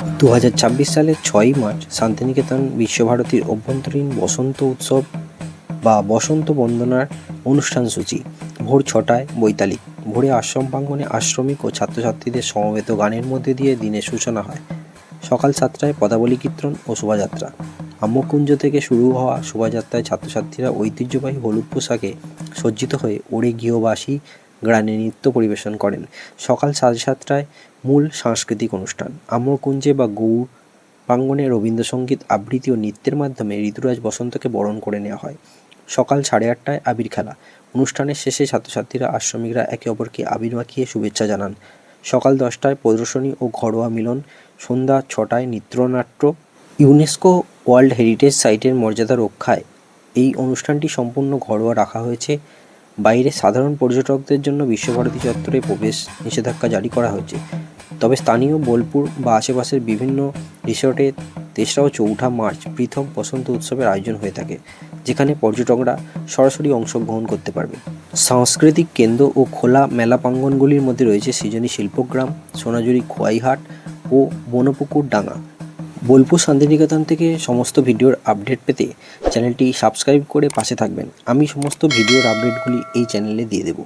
2026 সালের 6ই মার্চ শান্তিনিকেতন বিশ্বভারতীর অভ্যন্তরীণ বসন্ত উৎসব বা বসন্ত বন্দনার অনুষ্ঠান সূচি। ভোর 6টায় বৈতালিক। ভোরে আশ্রম প্রাঙ্গণে আশ্রমিক ও ছাত্রছাত্রীদের সমবেত গানের মধ্যে দিয়ে দিনের সূচনা হয়। সকাল 7টায় পদাবলী কীর্তন ও শোভাযাত্রা। আম্মকুঞ্জ থেকে শুরু হওয়া শোভাযাত্রায় ছাত্রছাত্রীরা ঐতিহ্যবাহী হলুদ পোশাকে সজ্জিত হয়ে ওড়ে গৃহবাসী গানে নৃত্য পরিবেশন করেন। সকাল 7:30টায় মূল সাংস্কৃতিক অনুষ্ঠান। আম্রকুঞ্জে বা গৌড় প্রাঙ্গণে রবীন্দ্রসঙ্গীত আবৃত্তি ও নৃত্যের মাধ্যমে ঋতুরাজ বসন্তকে বরণ করে নেওয়া হয়। সকাল 8:30টায় আবির খেলা। অনুষ্ঠানের শেষে ছাত্রছাত্রীরা আশ্রমিকরা একে অপরকে আবির মাখিয়ে শুভেচ্ছা জানান। সকাল 10টায় প্রদর্শনী ও ঘরোয়া মিলন। সন্ধ্যা 6টায় নৃত্যনাট্য। ইউনেস্কো ওয়ার্ল্ড হেরিটেজ সাইটের মর্যাদা রক্ষায় এই অনুষ্ঠানটি সম্পূর্ণ ঘরোয়া রাখা হয়েছে। বাইরে সাধারণ পর্যটকদের জন্য বিশ্বভারতী চত্বরে প্রবেশ নিষেধাজ্ঞা জারি করা হয়েছে। তবে স্থানীয় বোলপুর বা আশেপাশের বিভিন্ন রিসর্টে 3রা ও 4ঠা মার্চ পৃথক বসন্ত উৎসবের আয়োজন হয়ে থাকে, যেখানে পর্যটকরা সরাসরি অংশগ্রহণ করতে পারবে। সাংস্কৃতিক কেন্দ্র ও খোলা মেলা প্রাঙ্গণগুলির মধ্যে রয়েছে সৃজনী শিল্পগ্রাম, সোনাঝুরি খোয়াইহাট ও বনপুকুর ডাঙ্গা। বোলপুর শান্তিনিকেতন থেকে সমস্ত ভিডিওর আপডেট পেতে চ্যানেলটি সাবস্ক্রাইব করে পাশে থাকবেন। আমি সমস্ত ভিডিওর আপডেটগুলি এই চ্যানেলে দিয়ে দেব।